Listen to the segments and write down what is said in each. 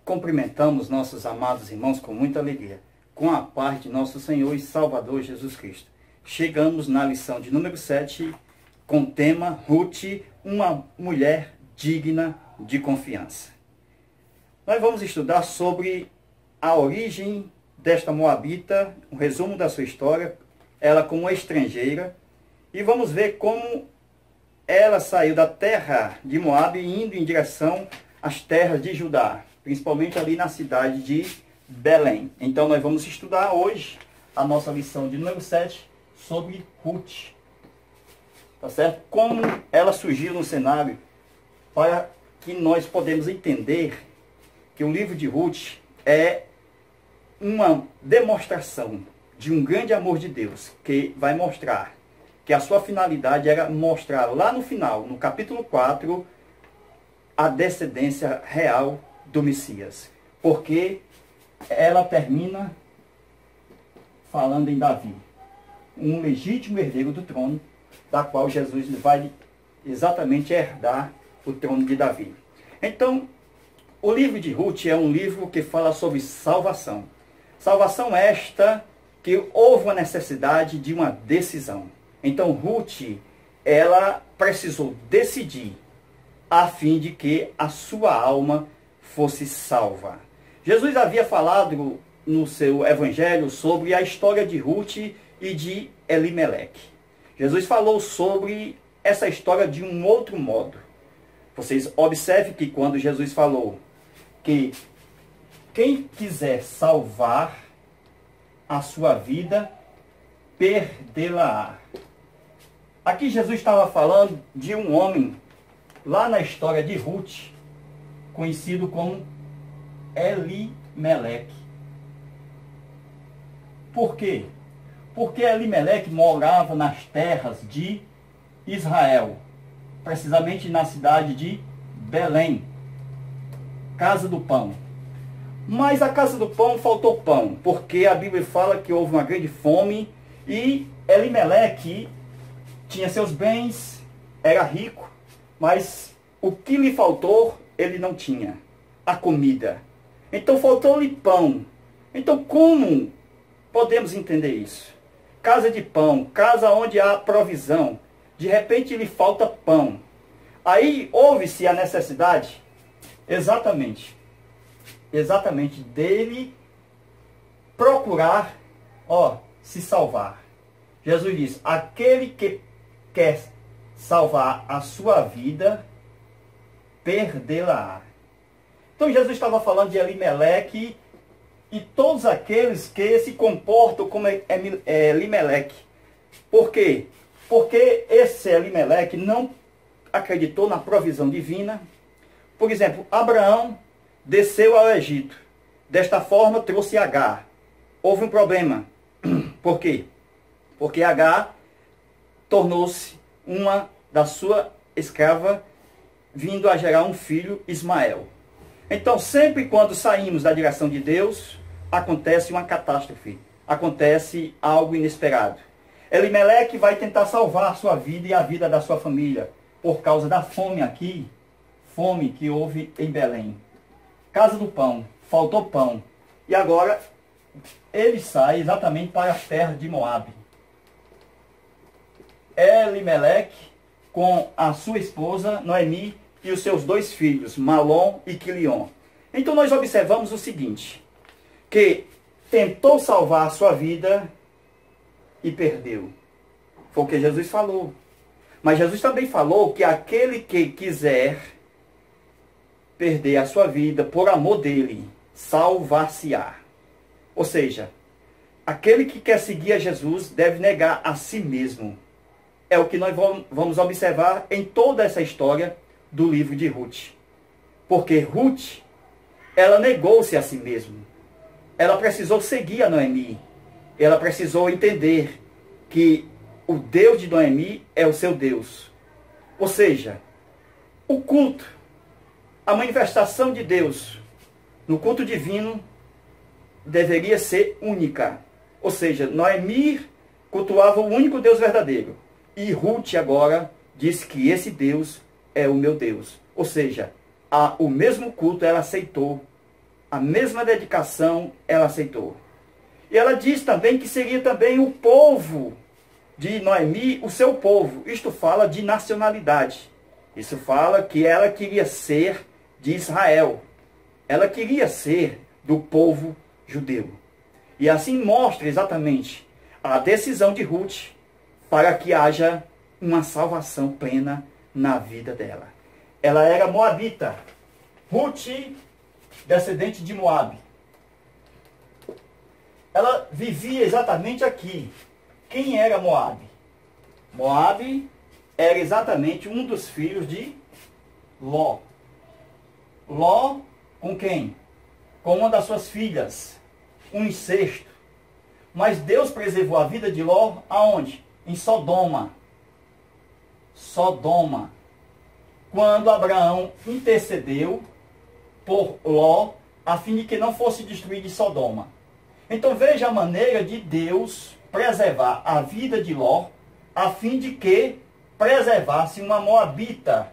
Cumprimentamos nossos amados irmãos com muita alegria, com a paz de nosso Senhor e Salvador Jesus Cristo. Chegamos na lição de número 7, com o tema Ruth, uma mulher digna de confiança. Nós vamos estudar sobre a origem desta moabita, um resumo da sua história, ela como estrangeira, e vamos ver como ela saiu da terra de Moabe indo em direção às terras de Judá, principalmente ali na cidade de Belém. Então nós vamos estudar hoje a nossa lição de número 7 sobre Ruth. Tá certo? Como ela surgiu no cenário, para que nós podemos entender que o livro de Ruth é uma demonstração de um grande amor de Deus, que vai mostrar que a sua finalidade era mostrar lá no final, no capítulo 4, a descendência real do Messias. Porque ela termina falando em Davi, um legítimo herdeiro do trono, da qual Jesus vai exatamente herdar o trono de Davi. Então, o livro de Ruth é um livro que fala sobre salvação. Salvação esta que houve uma necessidade de uma decisão. Então, Ruth, ela precisou decidir a fim de que a sua alma fosse salva. Jesus havia falado no seu evangelho sobre a história de Ruth e de Elimeleque. Jesus falou sobre essa história de um outro modo. Vocês observem que quando Jesus falou que quem quiser salvar a sua vida, perdê-la-á. Aqui Jesus estava falando de um homem, lá na história de Ruth, conhecido como Elimeleque. Por quê? Porque Elimeleque morava nas terras de Israel, precisamente na cidade de Belém, casa do pão. Mas a casa do pão faltou pão, porque a Bíblia fala que houve uma grande fome e Elimeleque tinha seus bens, era rico, mas o que lhe faltou, ele não tinha, a comida. Então faltou-lhe pão. Então como podemos entender isso? Casa de pão, casa onde há provisão, de repente lhe falta pão. Aí houve-se a necessidade, exatamente dele procurar, se salvar. Jesus diz, aquele que quer salvar a sua vida, perdê-la-á. Então Jesus estava falando de Elimeleque e todos aqueles que se comportam como Elimeleque. Por quê? Porque esse Elimeleque não acreditou na provisão divina. Por exemplo, Abraão desceu ao Egito. Desta forma trouxe Agar. Houve um problema. Por quê? Porque Agar tornou-se uma da sua escrava, vindo a gerar um filho, Ismael. Então, sempre quando saímos da direção de Deus, acontece uma catástrofe. Acontece algo inesperado. Elimeleque vai tentar salvar a sua vida e a vida da sua família, por causa da fome aqui, fome que houve em Belém. Casa do pão, faltou pão. E agora, ele sai exatamente para as terras de Moabe. Elimeleque, com a sua esposa, Noemi, e os seus dois filhos, Malom e Quilion. Então nós observamos o seguinte, que tentou salvar a sua vida e perdeu. Foi o que Jesus falou. Mas Jesus também falou que aquele que quiser perder a sua vida por amor dele, salvar-se-á. Ou seja, aquele que quer seguir a Jesus deve negar a si mesmo. É o que nós vamos observar em toda essa história do livro de Ruth. Porque Ruth, ela negou-se a si mesma. Ela precisou seguir a Noemi. Ela precisou entender que o Deus de Noemi é o seu Deus. Ou seja, o culto, a manifestação de Deus no culto divino deveria ser única. Ou seja, Noemi cultuava o único Deus verdadeiro. E Ruth agora diz que esse Deus é o meu Deus. Ou seja, o mesmo culto ela aceitou a mesma dedicação ela aceitou. E ela diz também que seria também o povo de Noemi, o seu povo. Isto fala de nacionalidade. Isso fala que ela queria ser de Israel. Ela queria ser do povo judeu. E assim mostra exatamente a decisão de Ruth para que haja uma salvação plena na vida dela. Ela era moabita. Ruth, descendente de Moabe. Ela vivia exatamente aqui. Quem era Moabe? Moabe era exatamente um dos filhos de Ló. Ló com quem? Com uma das suas filhas. Um incesto. Mas Deus preservou a vida de Ló aonde? Em Sodoma. Sodoma. Quando Abraão intercedeu por Ló, a fim de que não fosse destruído Sodoma. Então veja a maneira de Deus preservar a vida de Ló, a fim de que preservasse uma moabita.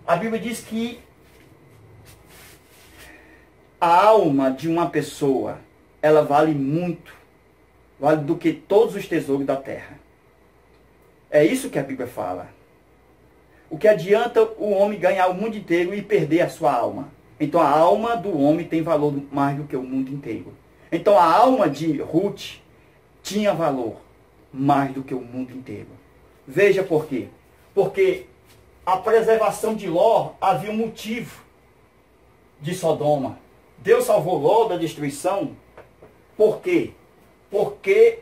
A Bíblia diz que a alma de uma pessoa, ela vale muito, vale do que todos os tesouros da terra. É isso que a Bíblia fala. O que adianta o homem ganhar o mundo inteiro e perder a sua alma? Então a alma do homem tem valor mais do que o mundo inteiro. Então a alma de Ruth tinha valor mais do que o mundo inteiro. Veja por quê. Porque a preservação de Ló havia um motivo de Sodoma. Deus salvou Ló da destruição. Por quê? Porque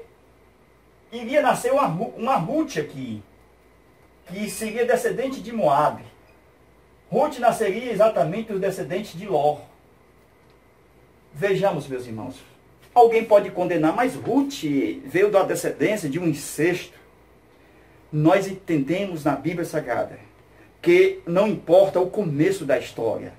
iria nascer uma Ruth aqui, que seria descendente de Moabe. Ruth nasceria exatamente dos descendentes de Ló. Vejamos, meus irmãos. Alguém pode condenar, mas Ruth veio da descendência de um incesto. Nós entendemos na Bíblia Sagrada que não importa o começo da história.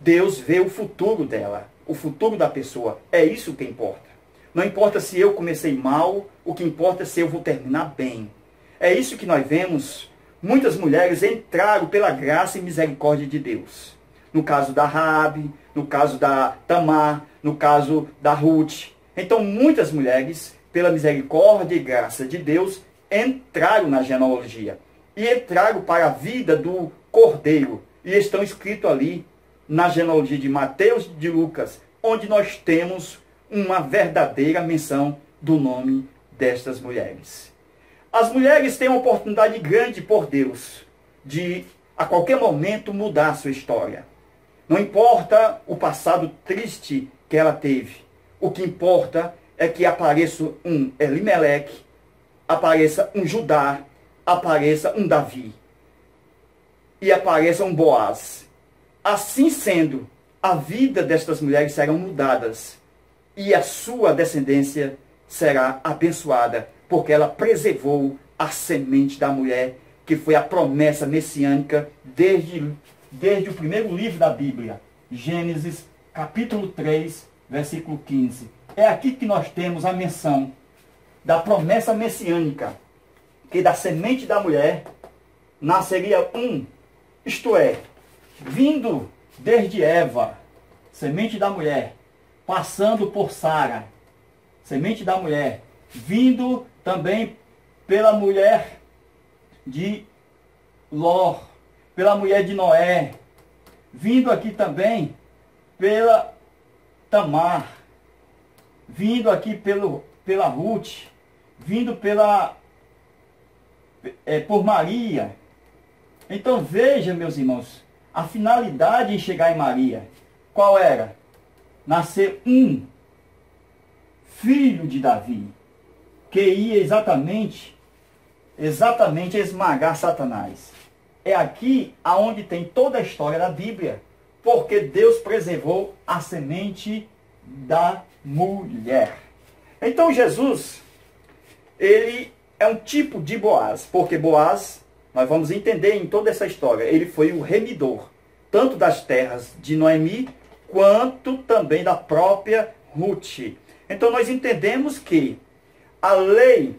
Deus vê o futuro dela, o futuro da pessoa. É isso que importa. Não importa se eu comecei mal, o que importa é se eu vou terminar bem. É isso que nós vemos. Muitas mulheres entraram pela graça e misericórdia de Deus. No caso da Raabe, no caso da Tamar, no caso da Ruth. Então muitas mulheres, pela misericórdia e graça de Deus, entraram na genealogia. E entraram para a vida do Cordeiro. E estão escritos ali na genealogia de Mateus e de Lucas, onde nós temos uma verdadeira menção do nome destas mulheres. As mulheres têm uma oportunidade grande por Deus de, a qualquer momento, mudar a sua história. Não importa o passado triste que ela teve. O que importa é que apareça um Elimeleque, apareça um Judá, apareça um Davi e apareça um Boaz. Assim sendo, a vida destas mulheres serão mudadas e a sua descendência será abençoada, porque ela preservou a semente da mulher, que foi a promessa messiânica desde o primeiro livro da Bíblia, Gênesis capítulo 3, versículo 15. É aqui que nós temos a menção da promessa messiânica, que da semente da mulher nasceria um, isto é, vindo desde Eva, semente da mulher, passando por Sara, semente da mulher, vindo também pela mulher de Ló, pela mulher de Noé, vindo aqui também pela Tamar, vindo aqui pela Ruth, vindo por Maria. Então veja, meus irmãos, a finalidade em chegar em Maria, qual era? Nascer um filho de Davi, que ia exatamente esmagar Satanás. É aqui aonde tem toda a história da Bíblia, porque Deus preservou a semente da mulher. Então Jesus, ele é um tipo de Boaz, porque Boaz, nós vamos entender em toda essa história, ele foi o remidor, tanto das terras de Noemi, quanto também da própria Ruth. Então nós entendemos que a lei,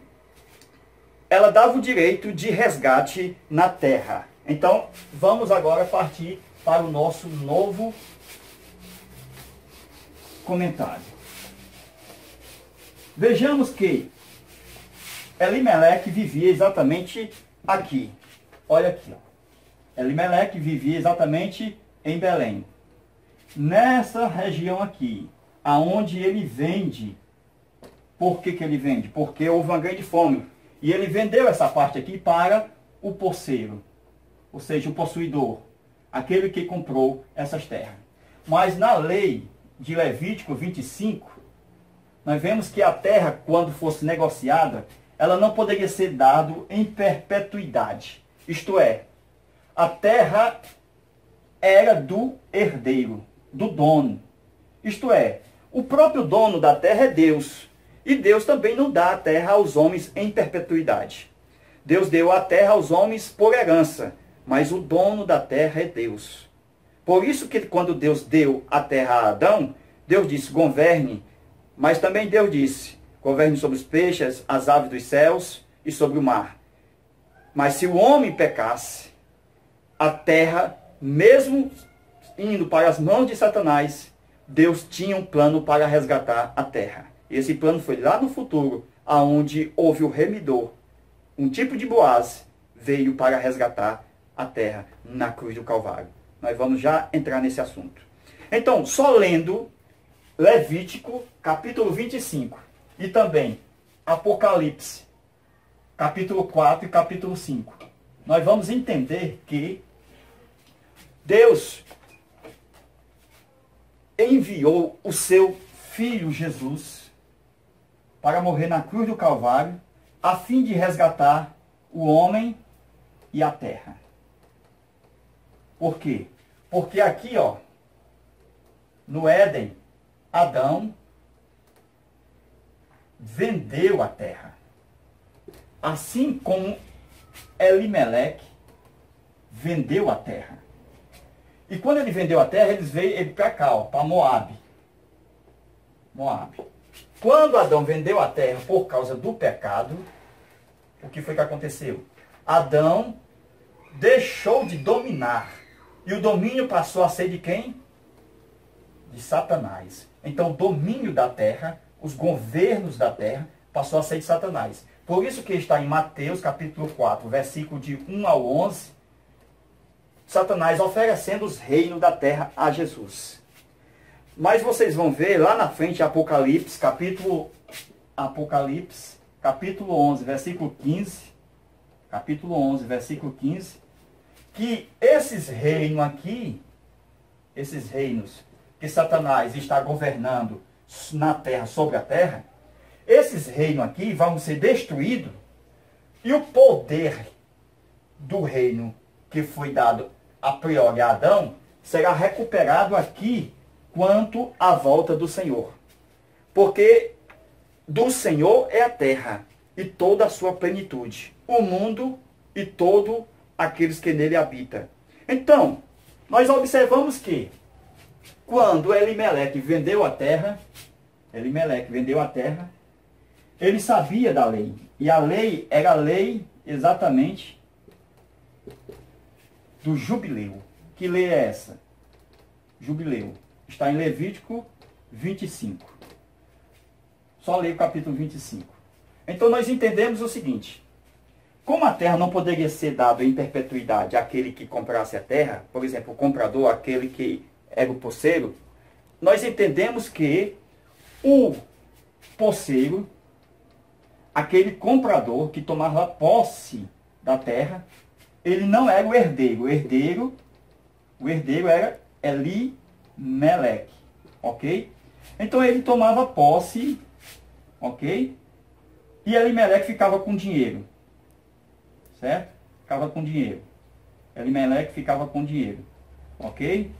ela dava o direito de resgate na terra. Então vamos agora partir para o nosso novo comentário. Vejamos que Elimeleque vivia exatamente aqui. Olha aqui. Ó. Elimeleque vivia exatamente em Belém. Nessa região aqui, aonde ele vende. Por que ele vende? Porque houve uma grande fome. E ele vendeu essa parte aqui para o posseiro. Ou seja, o possuidor. Aquele que comprou essas terras. Mas na lei de Levítico 25, nós vemos que a terra, quando fosse negociada, ela não poderia ser dada em perpetuidade. Isto é, a terra era do herdeiro, do dono. Isto é, o próprio dono da terra é Deus. E Deus também não dá a terra aos homens em perpetuidade. Deus deu a terra aos homens por herança, mas o dono da terra é Deus. Por isso que quando Deus deu a terra a Adão, Deus disse, governe. Mas também Deus disse, governe sobre os peixes, as aves dos céus e sobre o mar. Mas se o homem pecasse, a terra, mesmo indo para as mãos de Satanás, Deus tinha um plano para resgatar a terra. Esse plano foi lá no futuro, aonde houve o remidor. Um tipo de Boaz veio para resgatar a terra na cruz do Calvário. Nós vamos já entrar nesse assunto. Então, só lendo Levítico, capítulo 25, e também Apocalipse, capítulo 4 e capítulo 5, nós vamos entender que Deus enviou o seu Filho Jesus para morrer na cruz do Calvário, a fim de resgatar o homem e a terra. Por quê? Porque aqui, ó, no Éden, Adão vendeu a terra. Assim como Elimeleque vendeu a terra. E quando ele vendeu a terra, ele veio para cá, para Moabe. Moabe. Quando Adão vendeu a terra por causa do pecado, o que foi que aconteceu? Adão deixou de dominar. E o domínio passou a ser de quem? De Satanás. Então o domínio da terra, os governos da terra, passou a ser de Satanás. Por isso que está em Mateus capítulo 4, versículo de 1 ao 11, Satanás oferecendo os reinos da terra a Jesus. Mas vocês vão ver lá na frente Apocalipse, capítulo 11, versículo 15, capítulo 11, versículo 15, que esses reinos aqui, esses reinos que Satanás está governando na terra, sobre a terra, esses reinos aqui vão ser destruídos e o poder do reino que foi dado a priori a Adão será recuperado aqui quanto à volta do Senhor. Porque do Senhor é a terra e toda a sua plenitude, o mundo e todos aqueles que nele habitam. Então, nós observamos que quando Elimeleque vendeu a terra, ele sabia da lei. E a lei era a lei exatamente do jubileu. Que lei é essa? Jubileu. Está em Levítico 25. Só leia o capítulo 25. Então nós entendemos o seguinte. Como a terra não poderia ser dada em perpetuidade àquele que comprasse a terra, por exemplo, o comprador, aquele que era o posseiro, nós entendemos que o posseiro, aquele comprador que tomava posse da terra, ele não era o herdeiro. O herdeiro era Elimeleque, ok? Então ele tomava posse, ok? E Elimeleque ficava com dinheiro, certo? Ficava com dinheiro. Elimeleque ficava com dinheiro, ok?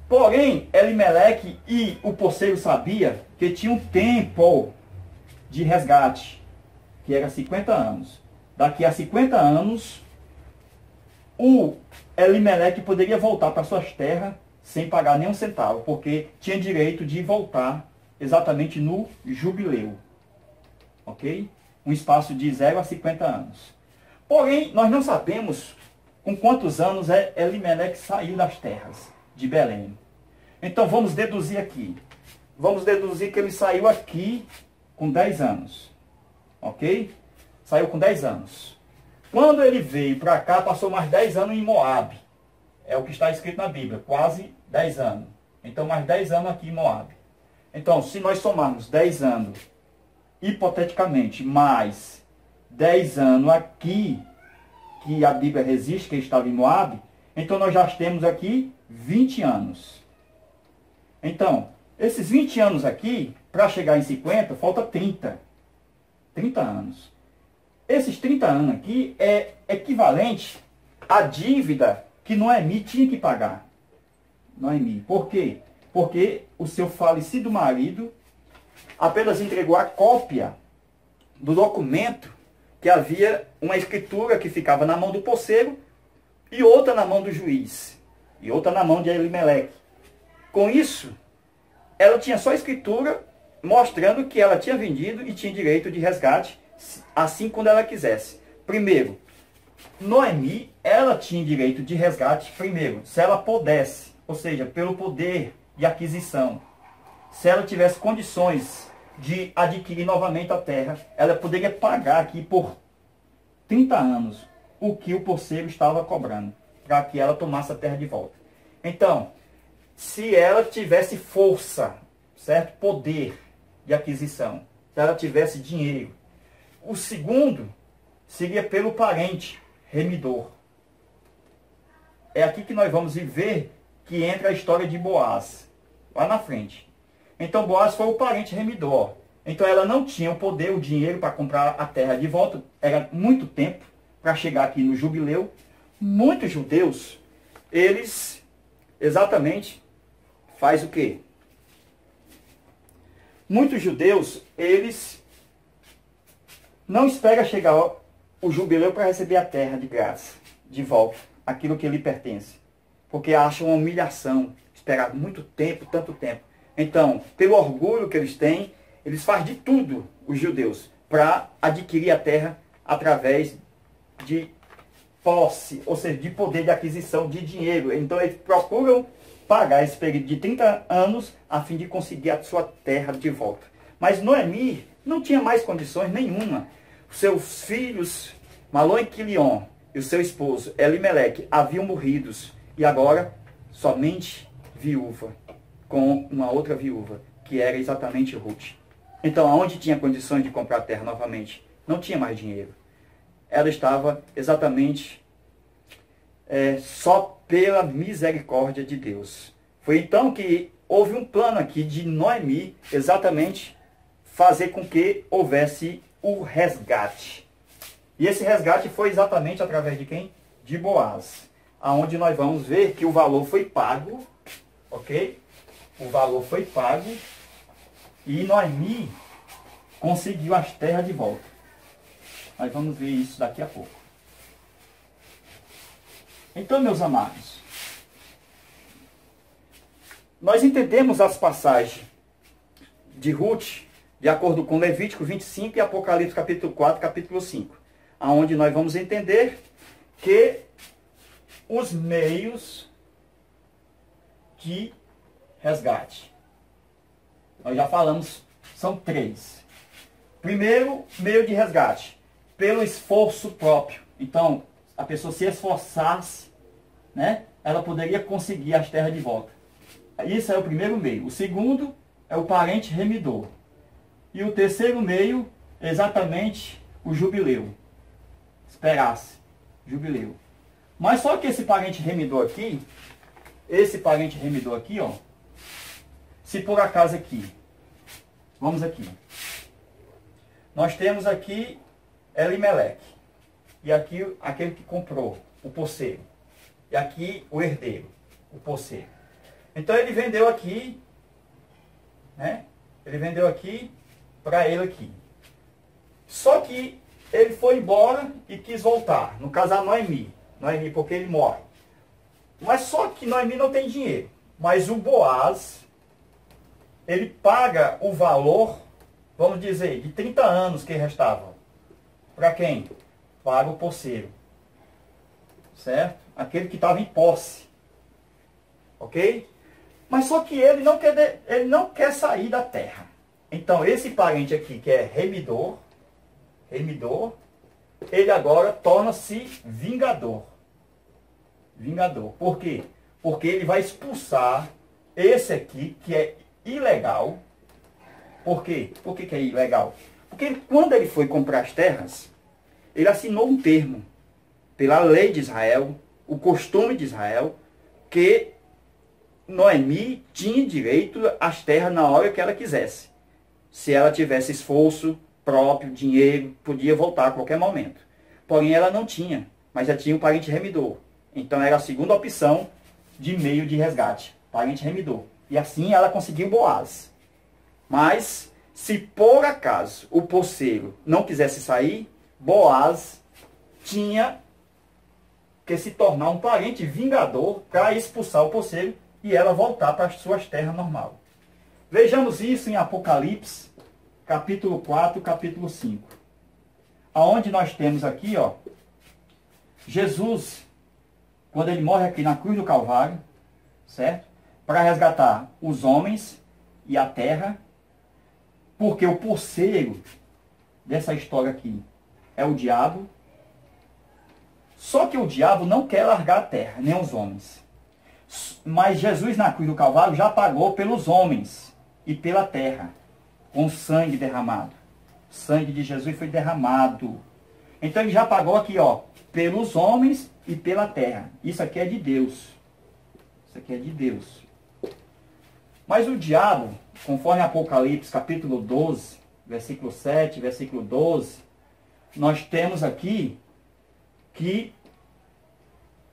Porém, Elimeleque e o posseiro sabia que tinha um tempo de resgate, que era 50 anos. Daqui a 50 anos, o Elimeleque poderia voltar para suas terras sem pagar nenhum centavo, porque tinha direito de voltar exatamente no jubileu. Ok? Um espaço de 0 a 50 anos. Porém, nós não sabemos com quantos anos Elimeleque saiu das terras de Belém. Então vamos deduzir aqui. Vamos deduzir que ele saiu aqui com 10 anos. Ok? Saiu com 10 anos. Quando ele veio para cá, passou mais 10 anos em Moabe. É o que está escrito na Bíblia, quase 10 anos. Então mais 10 anos aqui em Moabe. Então, se nós somarmos 10 anos, hipoteticamente, mais 10 anos aqui, que a Bíblia resiste, que estava em Moabe, então nós já temos aqui 20 anos. Então, esses 20 anos aqui, para chegar em 50, falta 30. 30 anos. Esses 30 anos aqui é equivalente à dívida que Noemi tinha que pagar. Noemi. Por quê? Porque o seu falecido marido apenas entregou a cópia do documento que havia uma escritura que ficava na mão do poceiro e outra na mão do juiz. E outra na mão de Elimeleque. Com isso, ela tinha só a escritura mostrando que ela tinha vendido e tinha direito de resgate, assim quando ela quisesse. Primeiro, Noemi, ela tinha direito de resgate, primeiro, se ela pudesse, ou seja, pelo poder de aquisição. Se ela tivesse condições de adquirir novamente a terra, ela poderia pagar aqui por 30 anos o que o poceiro estava cobrando, para que ela tomasse a terra de volta. Então, se ela tivesse força, certo? Poder de aquisição, se ela tivesse dinheiro. O segundo seria pelo parente remidor. É aqui que nós vamos ver que entra a história de Boaz, lá na frente. Então Boaz foi o parente remidor. Então ela não tinha o poder, o dinheiro para comprar a terra de volta. Era muito tempo para chegar aqui no jubileu. Muitos judeus, eles exatamente faz o quê? Muitos judeus, eles não esperam chegar o jubileu para receber a terra de graça, de volta, aquilo que lhe pertence. Porque acham uma humilhação, esperar muito tempo, tanto tempo. Então, pelo orgulho que eles têm, eles fazem de tudo, os judeus, para adquirir a terra através de posse, ou seja, de poder de aquisição de dinheiro. Então, eles procuram pagar esse período de 30 anos a fim de conseguir a sua terra de volta. Mas Noemi não tinha mais condições nenhuma. Seus filhos, Malom e Quilion, e o seu esposo, Elimeleque, haviam morrido. E agora, somente viúva, com uma outra viúva, que era exatamente Ruth. Então, aonde tinha condições de comprar a terra novamente? Não tinha mais dinheiro. Ela estava exatamente só pela misericórdia de Deus. Foi então que houve um plano aqui de Noemi, exatamente fazer com que houvesse o resgate. E esse resgate foi exatamente através de quem? De Boaz. Aonde nós vamos ver que o valor foi pago, ok? O valor foi pago e Noemi conseguiu as terras de volta. Nós vamos ver isso daqui a pouco. Então, meus amados, nós entendemos as passagens de Ruth de acordo com Levítico 25 e Apocalipse capítulo 4, capítulo 5, aonde nós vamos entender que os meios de resgate. Nós já falamos, são 3. Primeiro, meio de resgate, pelo esforço próprio. Então, a pessoa se esforçasse, né, ela poderia conseguir as terras de volta. Isso é o primeiro meio. O segundo é o parente remidor. E o terceiro meio, exatamente, o jubileu. Esperasse, jubileu. Mas só que esse parente remidor aqui, ó, se por acaso aqui, vamos aqui, nós temos aqui Elimeleque, e aqui aquele que comprou, o poceiro, e aqui o herdeiro, o poceiro. Então ele vendeu aqui, né? Ele vendeu aqui para ele aqui. Só que ele foi embora e quis voltar, no caso a Noemi, porque ele morre. Mas só que Noemi não tem dinheiro. Mas o Boaz, ele paga o valor, vamos dizer, de 30 anos que restavam. Para quem? Para o poceiro. Certo? Aquele que estava em posse. Ok? Mas só que ele não quer sair da terra. Então, esse parente aqui, que é remidor, ele agora torna-se vingador. Vingador. Por quê? Porque ele vai expulsar esse aqui, que é ilegal. Por quê? Por que é ilegal? Porque quando ele foi comprar as terras, ele assinou um termo pela lei de Israel, o costume de Israel, que Noemi tinha direito às terras na hora que ela quisesse. Se ela tivesse esforço próprio, dinheiro, podia voltar a qualquer momento. Porém, ela não tinha, mas já tinha um parente remidor. Então, era a segunda opção de meio de resgate, parente remidor. E assim ela conseguiu Boaz. Mas, se por acaso o poceiro não quisesse sair, Boaz tinha que se tornar um parente vingador para expulsar o poceiro e ela voltar para as suas terras normal. Vejamos isso em Apocalipse, capítulo 4, capítulo 5. Aonde nós temos aqui, ó, Jesus, quando ele morre aqui na cruz do Calvário, certo? Para resgatar os homens e a terra, porque o poceiro dessa história aqui é o diabo. Só que o diabo não quer largar a terra, nem os homens. Mas Jesus na cruz do Calvário já pagou pelos homens e pela terra, com sangue derramado. O sangue de Jesus foi derramado. Então ele já pagou aqui, ó, pelos homens e pela terra. Isso aqui é de Deus. Isso aqui é de Deus. Mas o diabo, conforme Apocalipse capítulo 12, versículo 7, versículo 12, nós temos aqui que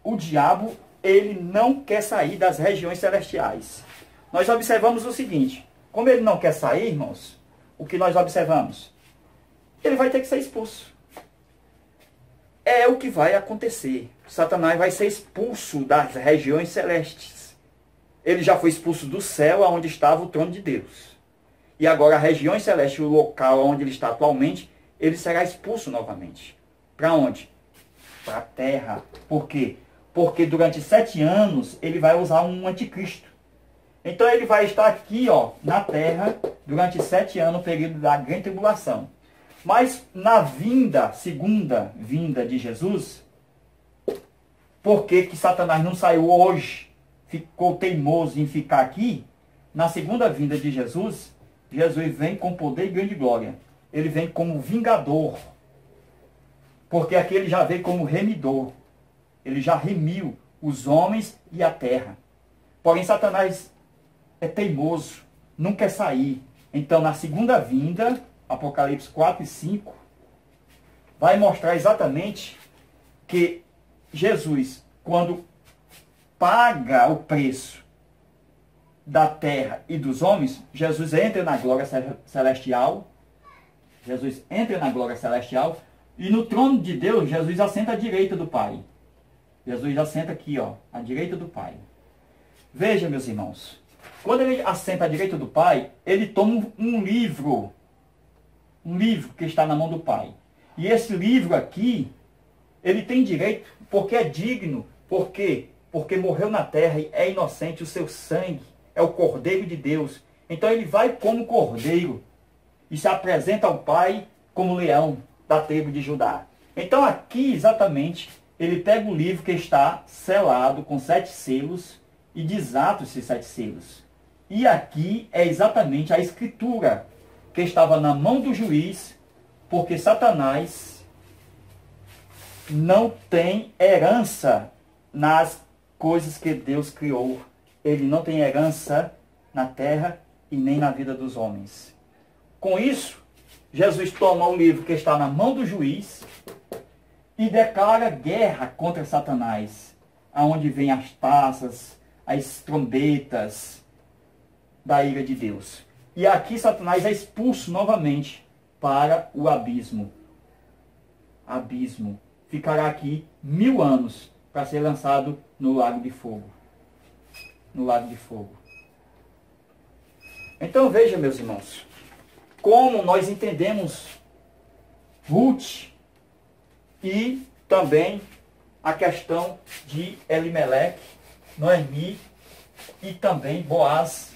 o diabo, ele não quer sair das regiões celestiais. Nós observamos o seguinte: como ele não quer sair, irmãos, o que nós observamos? Ele vai ter que ser expulso. É o que vai acontecer. Satanás vai ser expulso das regiões celestes. Ele já foi expulso do céu, onde estava o trono de Deus. E agora a região celeste, o local onde ele está atualmente, ele será expulso novamente. Para onde? Para a terra. Por quê? Porque durante 7 anos ele vai usar um anticristo. Então ele vai estar aqui, ó, na terra durante 7 anos, no período da grande tribulação. Mas na segunda vinda de Jesus, por que Satanás não saiu hoje, ficou teimoso em ficar aqui? Na segunda vinda de Jesus, Jesus vem com poder e grande glória. Ele vem como vingador. Porque aqui ele já veio como remidor. Ele já remiu os homens e a terra. Porém, Satanás é teimoso, não quer sair. Então, na segunda vinda, Apocalipse 4 e 5, vai mostrar exatamente que Jesus, quando paga o preço da terra e dos homens, Jesus entra na glória celestial. Jesus entra na glória celestial. E no trono de Deus, Jesus assenta à direita do Pai. Jesus assenta aqui, ó, à direita do Pai. Veja, meus irmãos, quando ele assenta à direita do Pai, ele toma um livro que está na mão do Pai. E esse livro aqui, ele tem direito, porque é digno. Por quê? Porque morreu na terra e é inocente, o seu sangue é o Cordeiro de Deus. Então ele vai como Cordeiro e se apresenta ao Pai como leão da tribo de Judá. Então aqui, exatamente, ele pega o livro que está selado com 7 selos e desata esses 7 selos. E aqui é exatamente a escritura que estava na mão do juiz, porque Satanás não tem herança nas coisas que Deus criou. Ele não tem herança na terra e nem na vida dos homens. Com isso, Jesus toma o livro que está na mão do juiz e declara guerra contra Satanás, aonde vem as taças, as trombetas da ira de Deus. E aqui Satanás é expulso novamente para o abismo. Abismo. Ficará aqui 1000 anos para ser lançado no lago de fogo. No lago de fogo. Então veja, meus irmãos, como nós entendemos Ruth e também a questão de Elimeleque, Noemi e também Boaz.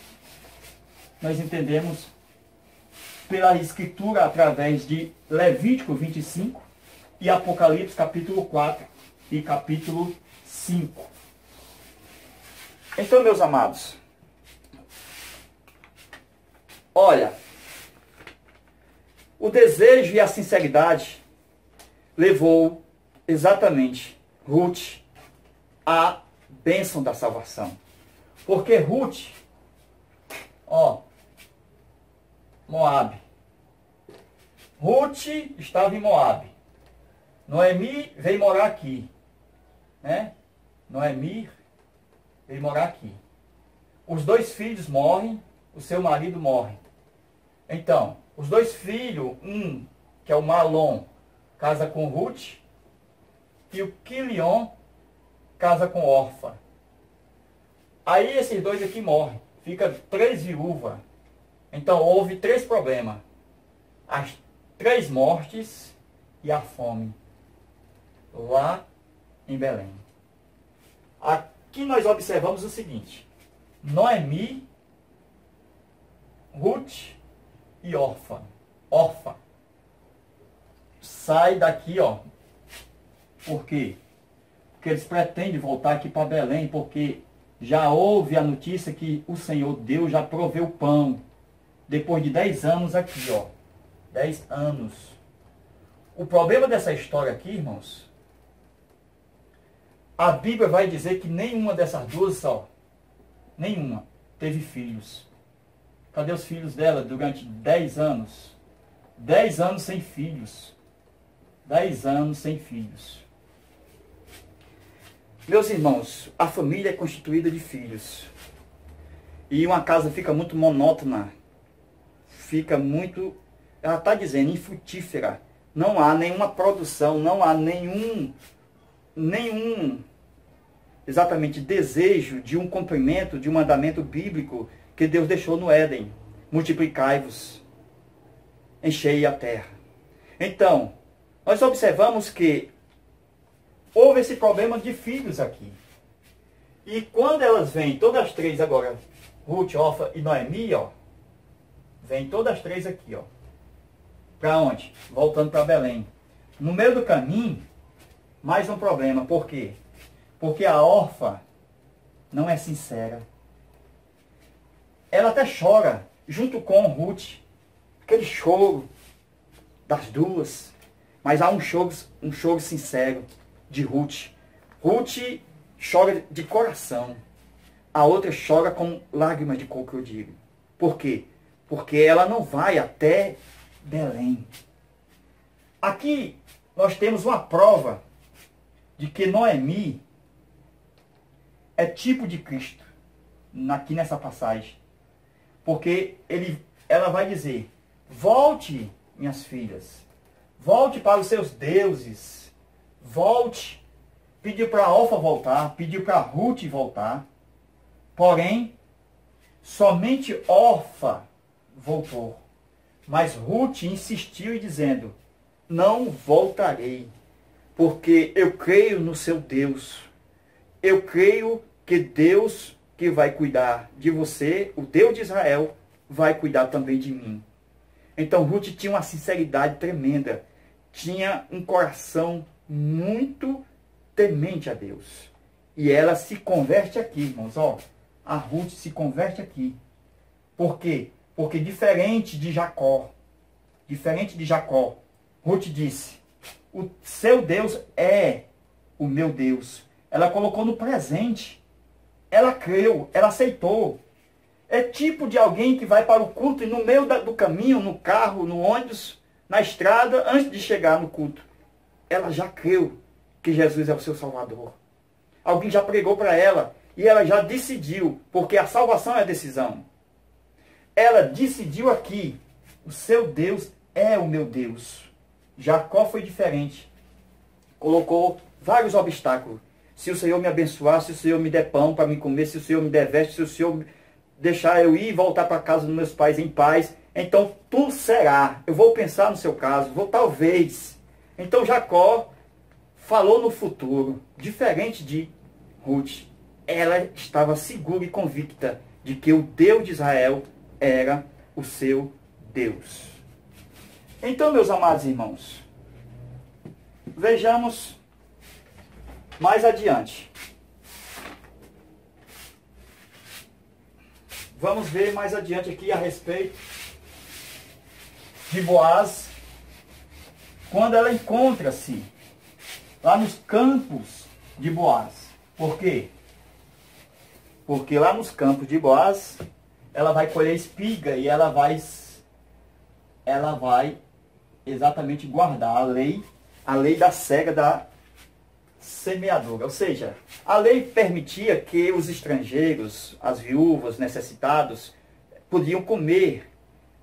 Nós entendemos pela escritura através de Levítico 25 e Apocalipse capítulo 4 e capítulo 5. Então, meus amados, olha, o desejo e a sinceridade levou exatamente Ruth à bênção da salvação. Porque Ruth, Moabe. Ruth estava em Moabe. Noemi veio morar aqui, né? Noemi veio morar aqui. Os dois filhos morrem, o seu marido morre. Então, os dois filhos, um que é o Malom, casa com Ruth, e o Quilion casa com Orfa. Aí esses dois aqui morrem, fica 3 viúvas. Então houve 3 problemas: as 3 mortes e a fome lá em Belém. Aqui nós observamos o seguinte: Noemi, Ruth e Orfa. Sai daqui, Por quê? Porque eles pretendem voltar aqui para Belém, porque já houve a notícia que o Senhor Deus já proveu pão. Depois de 10 anos aqui, 10 anos. O problema dessa história aqui, irmãos, a Bíblia vai dizer que nenhuma dessas duas, nenhuma teve filhos. Cadê os filhos dela durante 10 anos? 10 anos sem filhos. 10 anos sem filhos. Meus irmãos, a família é constituída de filhos. E uma casa fica muito monótona. Fica muito, ela está dizendo, infrutífera. Não há nenhuma produção, não há nenhum exatamente desejo de um cumprimento, de um mandamento bíblico que Deus deixou no Éden. Multiplicai-vos, enchei a terra. Então, nós observamos que houve esse problema de filhos aqui. E quando elas vêm, todas as 3 agora, Ruth, Orfa e Noemi, vêm todas as 3 aqui, Para onde? Voltando para Belém. No meio do caminho, mais um problema. Por quê? Porque a Orfa não é sincera. Ela até chora, junto com Ruth. Aquele choro das duas. Mas há um choro sincero de Ruth. Ruth chora de coração. A outra chora com lágrimas de crocodilo. Por quê? Porque ela não vai até Belém. Aqui nós temos uma prova de que Noemi é tipo de Cristo. Aqui nessa passagem. Porque ela vai dizer: volte, minhas filhas. Volte para os seus deuses. Volte. Pediu para Orfa voltar. Pediu para Ruth voltar. Porém, somente Orfa voltou. Mas Ruth insistiu dizendo: não voltarei. Porque eu creio no seu Deus. Eu creio que Deus que vai cuidar de você, o Deus de Israel, vai cuidar também de mim. Então Ruth tinha uma sinceridade tremenda. Tinha um coração muito temente a Deus. E ela se converte aqui, irmãos. A Ruth se converte aqui. Por quê? Porque diferente de Jacó, Ruth disse: o seu Deus é o meu Deus. Ela colocou no presente. Ela creu, ela aceitou. É tipo de alguém que vai para o culto e no meio do caminho, no carro, no ônibus, na estrada, antes de chegar no culto, ela já creu que Jesus é o seu Salvador. Alguém já pregou para ela e ela já decidiu, porque a salvação é decisão. Ela decidiu aqui: o seu Deus é o meu Deus. Jacó foi diferente. Colocou vários obstáculos. Se o Senhor me abençoar, se o Senhor me der pão para me comer, se o Senhor me der veste, se o Senhor deixar eu ir e voltar para casa dos meus pais em paz, então tu será. Eu vou pensar no seu caso, talvez. Então Jacó falou no futuro, diferente de Ruth. ela estava segura e convicta de que o Deus de Israel era o seu Deus. Então, meus amados irmãos, vejamos mais adiante. Vamos ver mais adiante aqui a respeito de Boaz, quando ela encontra-se lá nos campos de Boaz. Por quê? Porque lá nos campos de Boaz, ela vai colher espiga e ela vai exatamente guardar a lei da cega da semeadura. Ou seja, a lei permitia que os estrangeiros, as viúvas, necessitados, podiam comer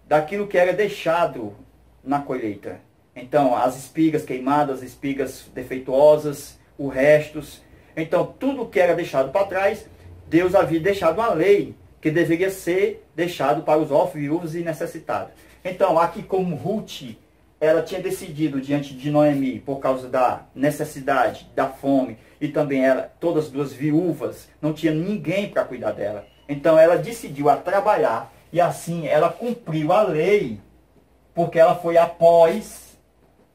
daquilo que era deixado na colheita. Então, as espigas queimadas, as espigas defeituosas, os restos. Então, tudo que era deixado para trás, Deus havia deixado uma lei que deveria ser deixado para os órfãos, viúvos e necessitados. Então, aqui como Ruth, ela tinha decidido diante de Noemi, por causa da necessidade, da fome, e também ela, todas as duas viúvas, não tinha ninguém para cuidar dela. Então, ela decidiu a trabalhar, e assim ela cumpriu a lei, porque ela foi após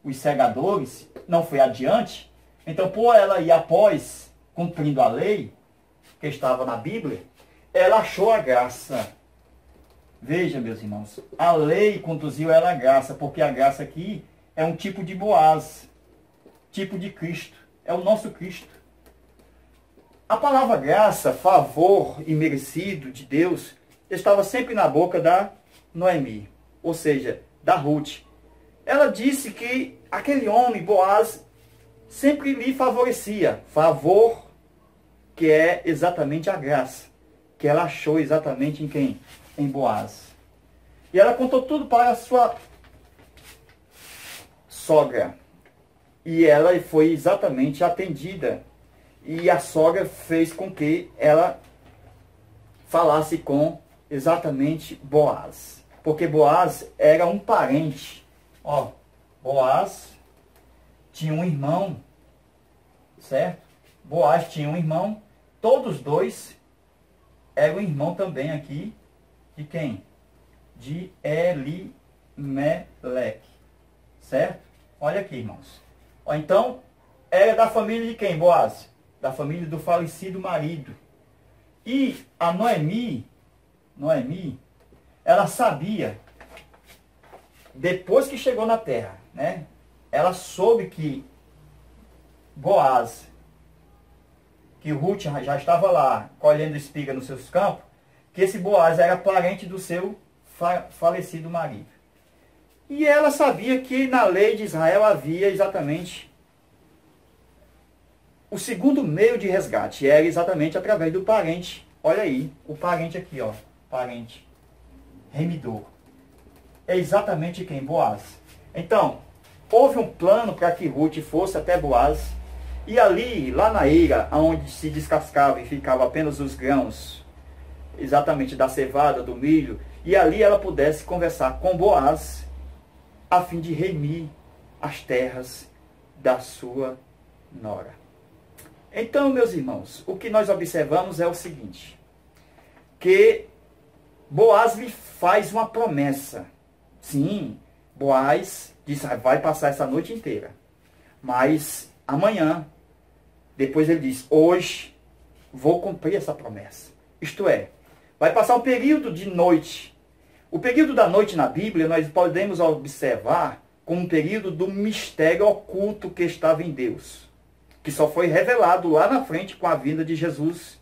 os segadores, não foi adiante. Então, por ela ir após, cumprindo a lei, que estava na Bíblia, ela achou a graça. Veja, meus irmãos, a lei conduziu ela à graça, porque a graça aqui é um tipo de Boaz, tipo de Cristo, é o nosso Cristo. A palavra graça, favor e merecido de Deus, estava sempre na boca da Noemi, ou seja, da Ruth. Ela disse que aquele homem, Boaz, sempre lhe favorecia. Favor, que é exatamente a graça, que ela achou exatamente em quem? Em Boaz. E ela contou tudo para a sua sogra. E ela foi exatamente atendida. E a sogra fez com que ela falasse com exatamente Boaz. Porque Boaz era um parente. Ó, Boaz tinha um irmão, certo? Boaz tinha um irmão. Todos dois eram irmão também aqui de quem? De Elimelec, certo? Olha aqui, irmãos. Ó, então, era da família de quem, Boaz? Da família do falecido marido. E a Noemi, ela sabia, depois que chegou na terra, né? Ela soube que Boaz, que Ruth já estava lá, colhendo espiga nos seus campos, que esse Boaz era parente do seu falecido marido. E ela sabia que na lei de Israel havia exatamente o segundo meio de resgate, era exatamente através do parente. Olha aí, o parente aqui, ó, parente, remidor. É exatamente quem? Boaz. Então, houve um plano para que Ruth fosse até Boaz, e ali, lá na eira, onde se descascava e ficava apenas os grãos, exatamente da cevada, do milho, e ali ela pudesse conversar com Boaz, a fim de remir as terras da sua nora. Então, meus irmãos, o que nós observamos é o seguinte, que Boaz lhe faz uma promessa. Sim, Boaz diz, vai passar essa noite inteira, mas amanhã, depois ele diz, hoje vou cumprir essa promessa. Isto é, vai passar um período de noite. O período da noite na Bíblia nós podemos observar como um período do mistério oculto que estava em Deus, que só foi revelado lá na frente com a vinda de Jesus,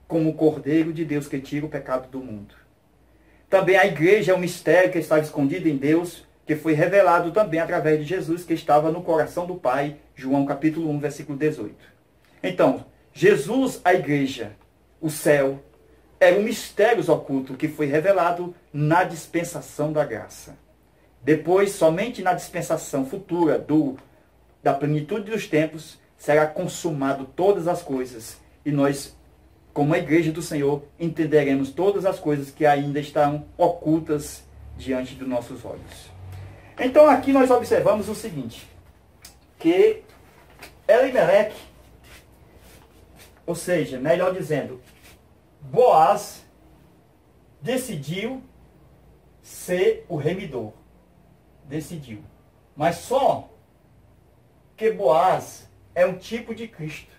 como o Cordeiro de Deus que tira o pecado do mundo. Também a igreja é um mistério que estava escondido em Deus, que foi revelado também através de Jesus, que estava no coração do Pai, João capítulo 1, versículo 18. Então, Jesus, a igreja, o céu, era um mistério oculto que foi revelado na dispensação da graça. Depois, somente na dispensação futura da plenitude dos tempos, será consumado todas as coisas. E nós, como a igreja do Senhor, entenderemos todas as coisas que ainda estão ocultas diante dos nossos olhos. Então aqui nós observamos o seguinte, que Elimelec Ou seja, melhor dizendo, Boaz decidiu ser o remidor. Decidiu. Mas só que Boaz é um tipo de Cristo.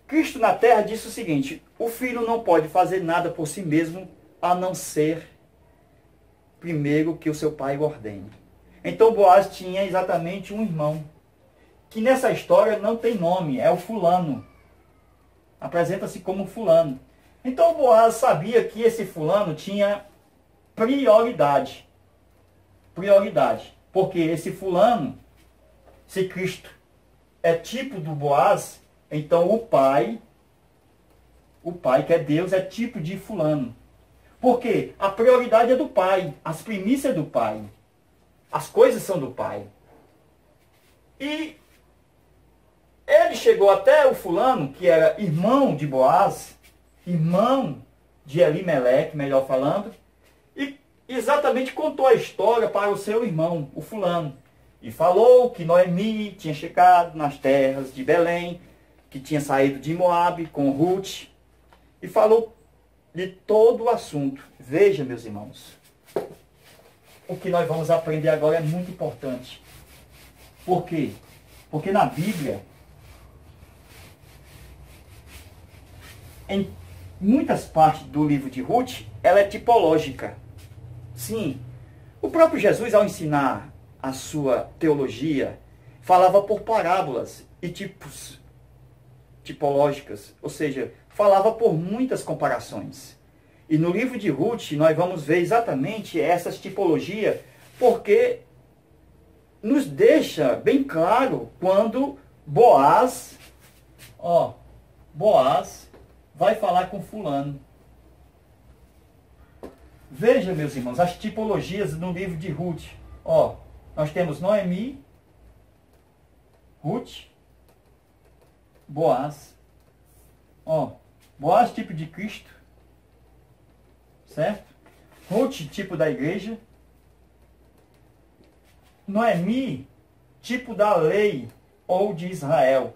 Cristo na terra disse o seguinte: o filho não pode fazer nada por si mesmo, a não ser primeiro que o seu pai o ordene. Então Boaz tinha exatamente um irmão, que nessa história não tem nome, é o fulano. Apresenta-se como fulano. Então Boaz sabia que esse fulano tinha prioridade. Prioridade. Porque esse fulano, se Cristo é tipo do Boaz, então o pai que é Deus, é tipo de fulano. Por quê? A prioridade é do pai, as primícias é do pai, as coisas são do pai. E ele chegou até o fulano, que era irmão de Boaz, irmão de Elimeleque, melhor falando, e exatamente contou a história para o seu irmão, o fulano. E falou que Noemi tinha chegado nas terras de Belém, que tinha saído de Moabe com Ruth, e falou de todo o assunto. Veja, meus irmãos, o que nós vamos aprender agora é muito importante. Por quê? Porque na Bíblia, em muitas partes do livro de Ruth, ela é tipológica. Sim, o próprio Jesus, ao ensinar a sua teologia, falava por parábolas e tipos tipológicas, ou seja, falava por muitas comparações. E no livro de Ruth nós vamos ver exatamente essas tipologias, porque nos deixa bem claro quando Boaz vai falar com fulano. Veja, meus irmãos, as tipologias no livro de Ruth. Nós temos Noemi, Ruth, Boaz. Boaz, tipo de Cristo. Certo? Ruth, tipo da igreja. Noemi, tipo da lei ou de Israel.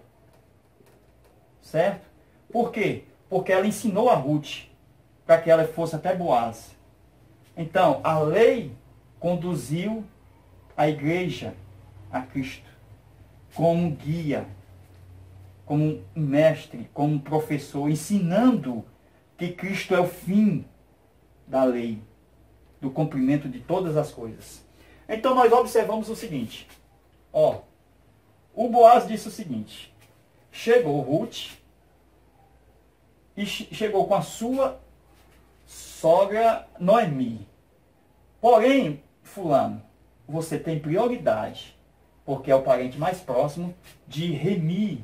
Certo? Por quê? Porque ela ensinou a Ruth para que ela fosse até Boaz. Então, a lei conduziu a igreja a Cristo como um guia, como um mestre, como um professor, ensinando que Cristo é o fim da lei, do cumprimento de todas as coisas. Então nós observamos o seguinte, o Boaz disse o seguinte: chegou Ruth e chegou com a sua sogra Noemi. Porém, fulano, você tem prioridade, porque é o parente mais próximo, de remir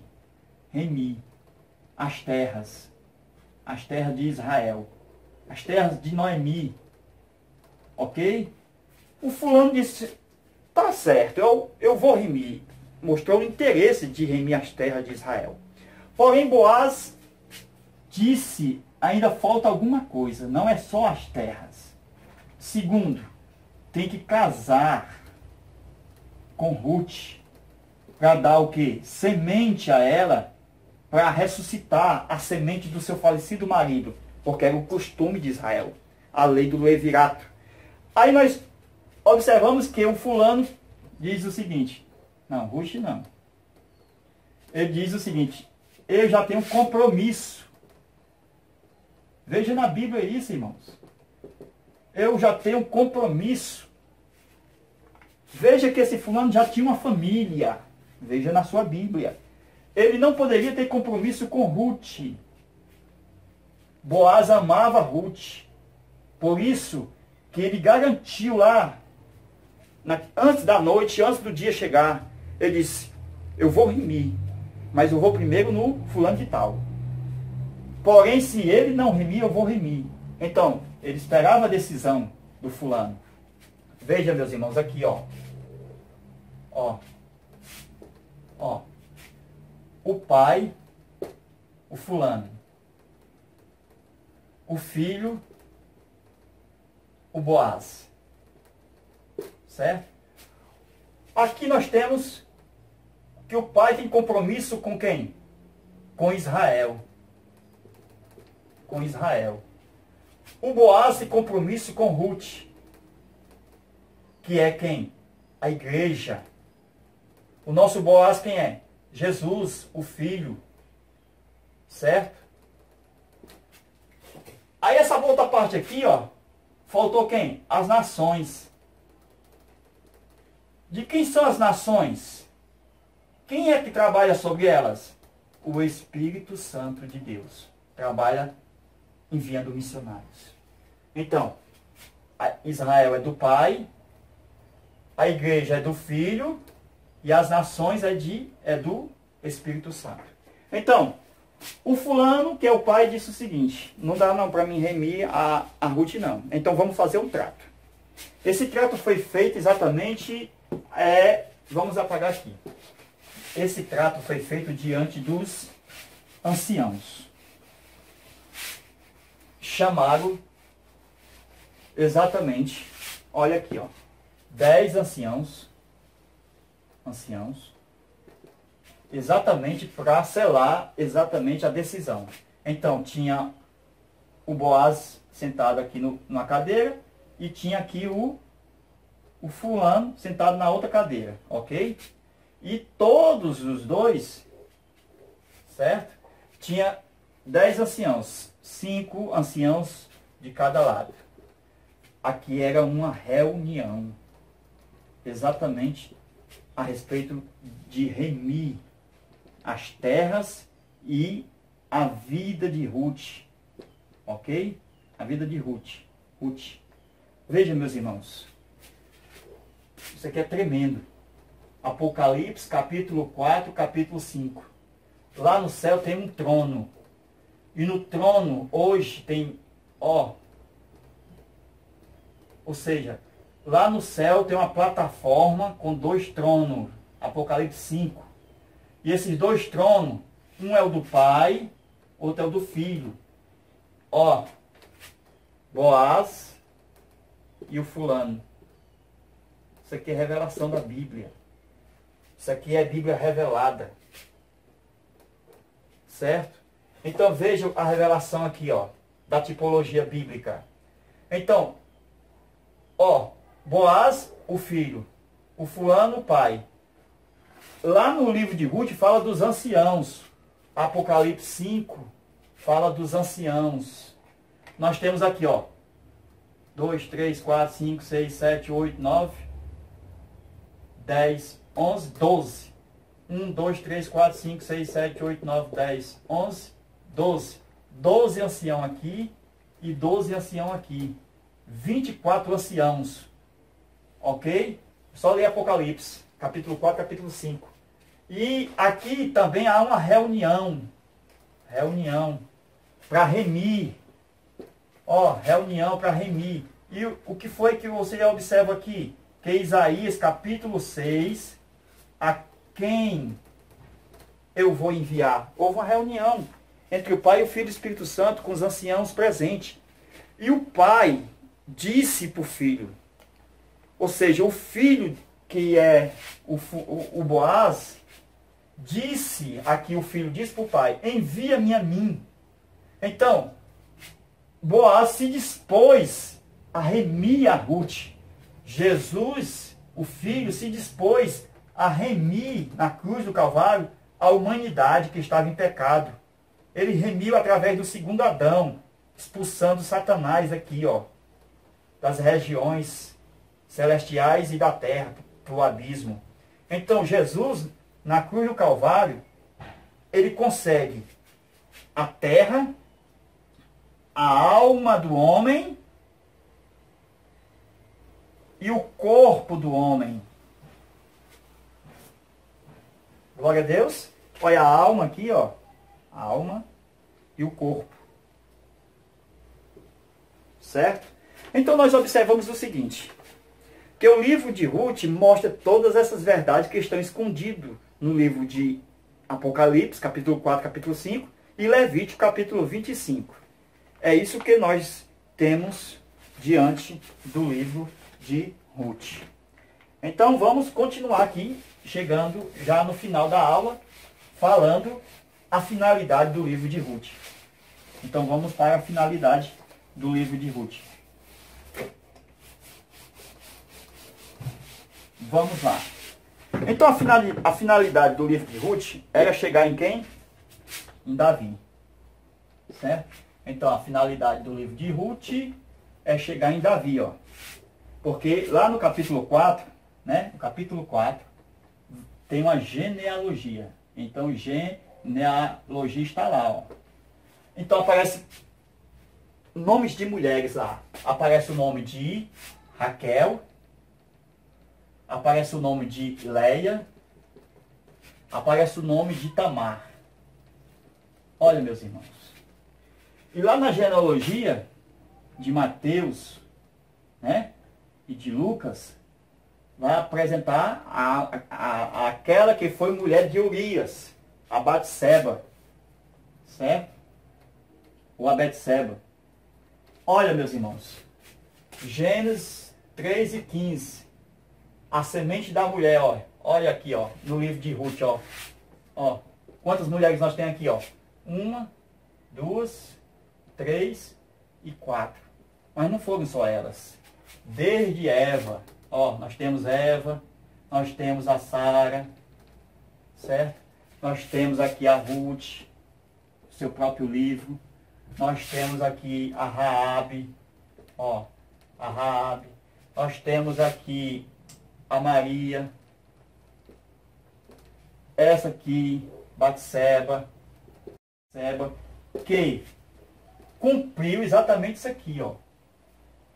as terras de Israel, as terras de Noemi. Ok? O fulano disse: tá certo, eu vou remir. Mostrou o interesse de remir as terras de Israel. Porém, Boaz disse: ainda falta alguma coisa, não é só as terras. Segundo, tem que casar com Ruth para dar o quê? Semente a ela, para ressuscitar a semente do seu falecido marido, porque era o costume de Israel, a lei do levirato. Aí nós observamos que o fulano diz o seguinte: não, Ruth não. Ele diz o seguinte: eu já tenho um compromisso. Veja na Bíblia isso, irmãos. Eu já tenho um compromisso. Veja que esse fulano já tinha uma família. Veja na sua Bíblia. Ele não poderia ter compromisso com Ruth. Boaz amava Ruth. Por isso que ele garantiu lá, antes da noite, antes do dia chegar, ele disse: eu vou remir, mas eu vou primeiro no fulano de tal. Porém, se ele não remir, eu vou remir. Então, ele esperava a decisão do fulano. Veja, meus irmãos, aqui, o pai, o fulano. O filho, o Boaz. Certo? Aqui nós temos que o pai tem compromisso com quem? com Israel. Com Israel. O Boaz tem compromisso com Ruth, que é quem? A igreja. O nosso Boaz quem é? Jesus, o Filho. Certo? Aí essa outra parte aqui, ó, faltou quem? As nações. De quem são as nações? Quem é que trabalha sobre elas? O Espírito Santo de Deus. Trabalha enviando missionários. Então, Israel é do Pai, a igreja é do Filho e as nações é do Espírito Santo. Então, o fulano, que é o pai, disse o seguinte: não dá não para mim remir a Ruth não. Então vamos fazer um trato. Esse trato foi feito exatamente, vamos apagar aqui. Esse trato foi feito diante dos anciãos. Chamaram exatamente, olha aqui, ó, 10 anciãos, exatamente para selar exatamente a decisão. Então, tinha o Boaz sentado aqui na cadeira e tinha aqui o fulano sentado na outra cadeira, ok? E todos os dois, certo? Tinha 10 anciãos, 5 anciãos de cada lado. Aqui era uma reunião, exatamente a respeito de remir as terras e a vida de Ruth, ok? A vida de Ruth. Veja, meus irmãos, isso aqui é tremendo. Apocalipse, capítulo 4, capítulo 5. Lá no céu tem um trono. E no trono, hoje, tem, ou seja, lá no céu tem uma plataforma com 2 tronos. Apocalipse 5. E esses 2 tronos, um é o do Pai, outro é o do Filho. Boaz e o fulano. Isso aqui é revelação da Bíblia. Isso aqui é Bíblia revelada. Certo? Então veja a revelação aqui, ó, da tipologia bíblica. Então, Boaz, o filho, o fulano, o pai. Lá no livro de Ruth fala dos anciãos. Apocalipse 5 fala dos anciãos. Nós temos aqui, 2, 3, 4, 5, 6, 7, 8, 9, 10, 11, 12. 1, 2, 3, 4, 5, 6, 7, 8, 9, 10, 11, 12. 12 anciãos aqui e 12 anciãos aqui. 24 anciãos. Ok? Só ler Apocalipse, capítulo 4, capítulo 5. E aqui também há uma reunião. Reunião para remir. Reunião para remir. E o que foi que você observa aqui? Que Isaías, capítulo 6, a quem eu vou enviar? Houve uma reunião entre o Pai, o Filho e o Espírito Santo com os anciãos presentes. E o Pai disse para o Filho, ou seja, o Filho que é o Boaz, disse, aqui o Filho disse para o Pai, envia-me a mim. Então, Boaz se dispôs a remir a Ruth. Jesus, o Filho, se dispôs a remir na cruz do Calvário a humanidade que estava em pecado. Ele remiu através do segundo Adão, expulsando Satanás aqui, das regiões celestiais e da terra para o abismo. Então Jesus, na cruz do Calvário, ele consegue a terra, a alma do homem e o corpo do homem. Glória a Deus. Olha a alma aqui, a alma e o corpo. Certo? Então nós observamos o seguinte, que o livro de Ruth mostra todas essas verdades que estão escondidas no livro de Apocalipse, capítulo 4, capítulo 5, e Levítico, capítulo 25. É isso que nós temos diante do livro de Ruth. Então vamos continuar aqui, chegando já no final da aula, falando a finalidade do livro de Ruth. Então vamos para a finalidade do livro de Ruth. Vamos lá. Então a finalidade do livro de Ruth era chegar em quem? Em Davi. Certo? Então a finalidade do livro de Ruth é chegar em Davi, ó. Porque lá no capítulo 4, né? No capítulo 4 tem uma genealogia. Então genealogia está lá, ó. Então aparece nomes de mulheres lá. Aparece o nome de Raquel, aparece o nome de Leia, aparece o nome de Tamar. Olha, meus irmãos. E lá na genealogia de Mateus, né, e de Lucas, vai apresentar aquela que foi mulher de Urias, a Batseba, certo? Ou a Betseba. Olha, meus irmãos, Gênesis 3 e 15, a semente da mulher, ó. Olha aqui, ó, no livro de Ruth, ó. Ó, quantas mulheres nós temos aqui, ó? 1, 2, 3 e 4. Mas não foram só elas. Desde Eva, ó, nós temos Eva, nós temos a Sara, certo? Nós temos aqui a Ruth, seu próprio livro. Nós temos aqui a Raabe, ó, a Raabe. Nós temos aqui a Maria. Essa aqui, Batseba, que cumpriu exatamente isso aqui, ó.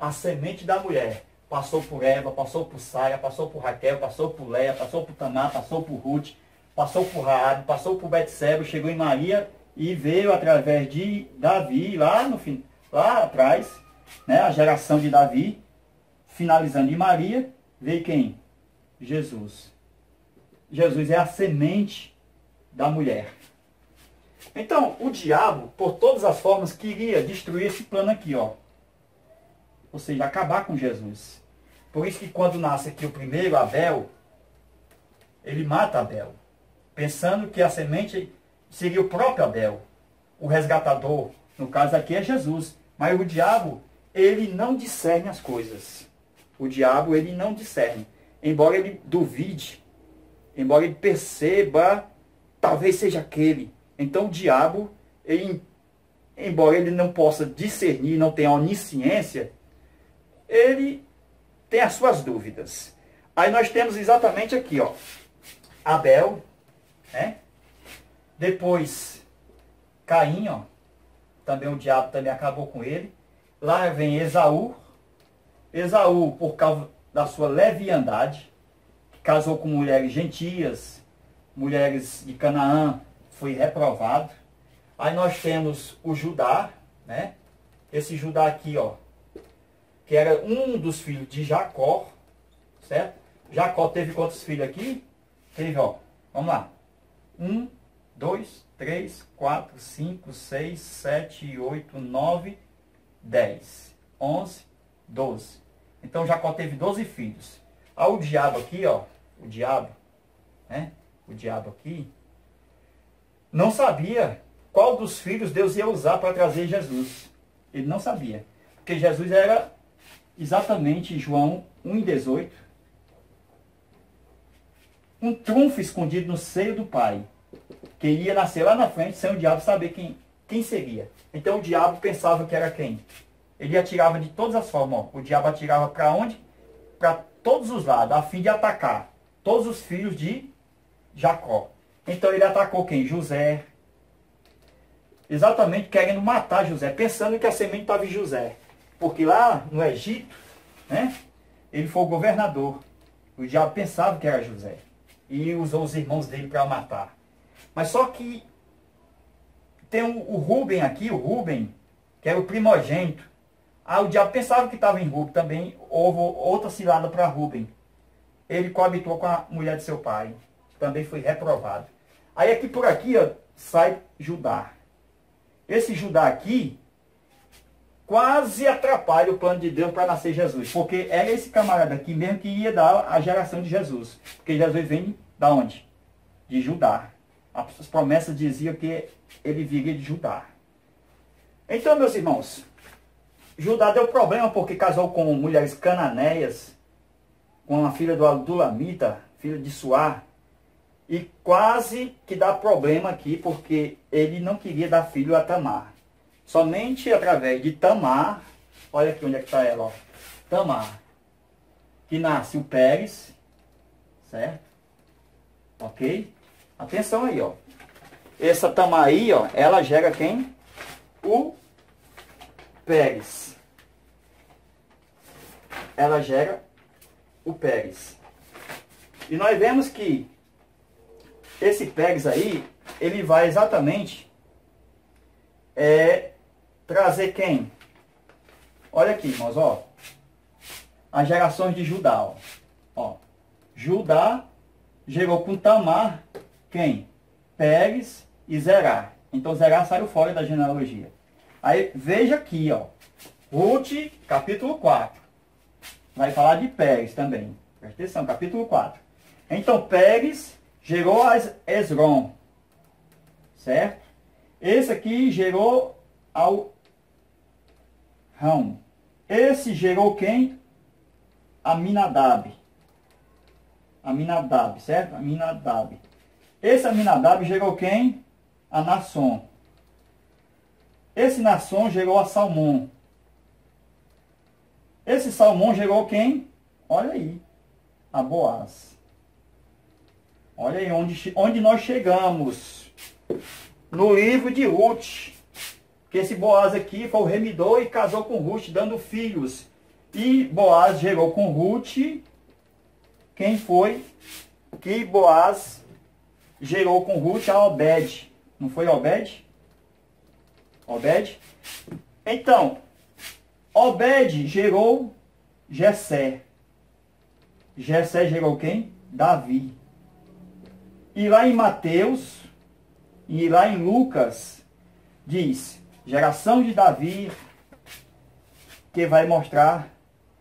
A semente da mulher. Passou por Eva, passou por Sara, passou por Raquel, passou por Leia, passou por Tamar, passou por Ruth, passou por Raabe, passou por Betseba, chegou em Maria e veio através de Davi, lá no fim, lá atrás, né, a geração de Davi, finalizando em Maria, veio quem? Jesus. Jesus é a semente da mulher. Então, o diabo, por todas as formas, queria destruir esse plano aqui, ó. Ou seja, acabar com Jesus. Por isso que quando nasce aqui o primeiro, Abel, ele mata Abel, pensando que a semente seria o próprio Abel, o resgatador. No caso aqui é Jesus. Mas o diabo, ele não discerne as coisas. O diabo, ele não discerne. Embora ele duvide, embora ele perceba, talvez seja aquele. Então o diabo, ele, embora ele não possa discernir, não tenha onisciência, ele tem as suas dúvidas. Aí nós temos exatamente aqui, ó, Abel, né? Depois Caim, ó, também o diabo também acabou com ele. Lá vem Esaú. Esaú, por causa da sua leviandade, casou com mulheres gentias, mulheres de Canaã, foi reprovado. Aí nós temos o Judá, né? Esse Judá aqui, ó, que era um dos filhos de Jacó, certo? Jacó teve quantos filhos aqui? Teve, ó, vamos lá. 1, 2, 3, 4, 5, 6, 7, 8, 9, 10, 11, 12. Então Jacó teve 12 filhos. Aí o diabo aqui, ó, o diabo, né? O diabo aqui, não sabia qual dos filhos Deus ia usar para trazer Jesus. Ele não sabia. Porque Jesus era exatamente, João 1,18, um trunfo escondido no seio do Pai, que ia nascer lá na frente sem o diabo saber quem seria. Então o diabo pensava que era quem? Ele atirava de todas as formas. Ó. O diabo atirava para onde? Para todos os lados, a fim de atacar todos os filhos de Jacó. Então ele atacou quem? José. Exatamente querendo matar José, pensando que a semente estava em José. Porque lá no Egito, né, ele foi o governador. O diabo pensava que era José. E usou os irmãos dele para matar. Mas só que tem o Rúben aqui, o Rúben, que era o primogênito. Ah, o diabo pensava que estava em Rúben também. Houve outra cilada para Rúben. Ele coabitou com a mulher de seu pai. Também foi reprovado. Aí aqui por aqui, ó, sai Judá. Esse Judá aqui quase atrapalha o plano de Deus para nascer Jesus. Porque era esse camarada aqui mesmo que ia dar a geração de Jesus. Porque Jesus vem da onde? De Judá. As promessas diziam que ele viria de Judá. Então, meus irmãos, Judá deu problema porque casou com mulheres cananeias, com a filha do Adulamita, filha de Suá, e quase que dá problema aqui, porque ele não queria dar filho a Tamar. Somente através de Tamar, olha aqui onde é que está ela, ó. Tamar, que nasce o Pérez, certo? Ok? Atenção aí, ó. Essa Tamar aí, ó, ela gera quem? O Pérez. Ela gera o Pérez. E nós vemos que esse Pérez aí, ele vai exatamente trazer quem? Olha aqui, irmãos, ó. As gerações de Judá, ó. Ó. Judá gerou com Tamar quem? Pérez e Zerá. Então Zerá saiu fora da genealogia. Aí veja aqui, ó. Ruth, capítulo 4. Vai falar de Pérez também. Presta atenção, capítulo 4. Então Pérez gerou a Esrom. Certo? Esse aqui gerou ao Rão. Esse gerou quem? Aminadab. Aminadab, certo? Aminadab. Esse Aminadab gerou quem? A Nasson. Esse Nasson gerou a Salmão. Esse Salmão gerou quem? Olha aí. A Boaz. Olha aí onde nós chegamos. No livro de Ruth. Que esse Boaz aqui foi o remidor e casou com Ruth, dando filhos. E Boaz gerou com Ruth. Quem foi que Boaz gerou com Ruth? A Obed. Não foi Obed? Obed? Então, Obed gerou Jessé. Jessé gerou quem? Davi. E lá em Mateus, e lá em Lucas, diz, geração de Davi, que vai mostrar,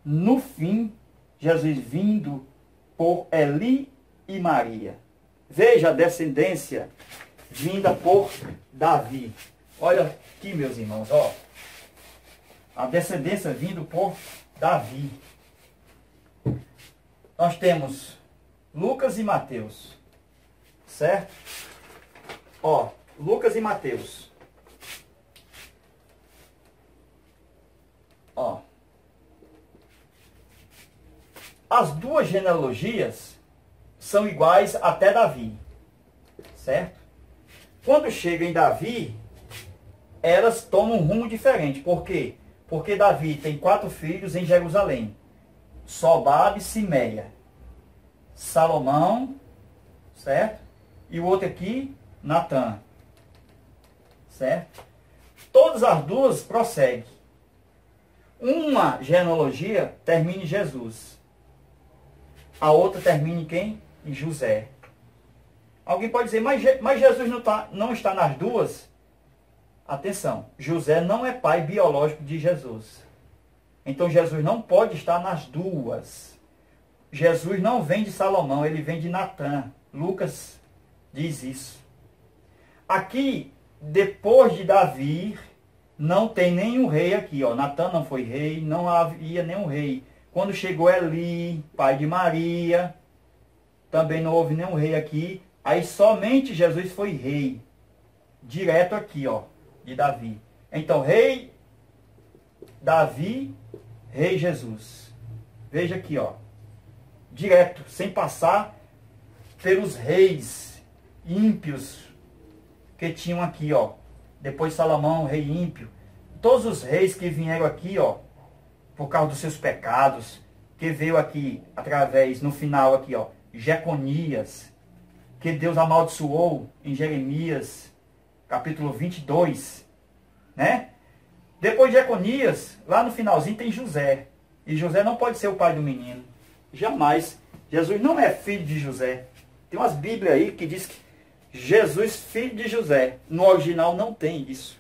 no fim, Jesus vindo por Eli e Maria. Veja a descendência vinda por Davi. Olha aqui, meus irmãos, ó. A descendência vindo por Davi. Nós temos Lucas e Mateus. Certo? Ó, Lucas e Mateus. Ó. As duas genealogias são iguais até Davi. Certo? Quando chega em Davi, elas tomam um rumo diferente. Por quê? Porque Davi tem 4 filhos em Jerusalém. Sobabe e Simeia. Salomão, certo? E o outro aqui, Natã. Certo? Todas as duas prosseguem. Uma genealogia termina em Jesus. A outra termina em quem? Em José. Alguém pode dizer, mas Jesus não está nas duas? Atenção, José não é pai biológico de Jesus. Então Jesus não pode estar nas duas. Jesus não vem de Salomão, ele vem de Natã. Lucas diz isso. Aqui, depois de Davi, não tem nenhum rei aqui. Ó. Natã não foi rei, não havia nenhum rei. Quando chegou Eli, pai de Maria, também não houve nenhum rei aqui. Aí somente Jesus foi rei. Direto aqui, ó, de Davi. Então, rei Davi, rei Jesus. Veja aqui, ó. Direto, sem passar pelos reis ímpios que tinham aqui, ó. Depois Salomão, rei ímpio. Todos os reis que vieram aqui, ó, por causa dos seus pecados, que veio aqui através, no final aqui, ó, Jeconias, que Deus amaldiçoou em Jeremias, capítulo 22, né? Depois de Jeconias, lá no finalzinho tem José. E José não pode ser o pai do menino. Jamais. Jesus não é filho de José. Tem umas Bíblias aí que diz que Jesus, filho de José. No original não tem isso.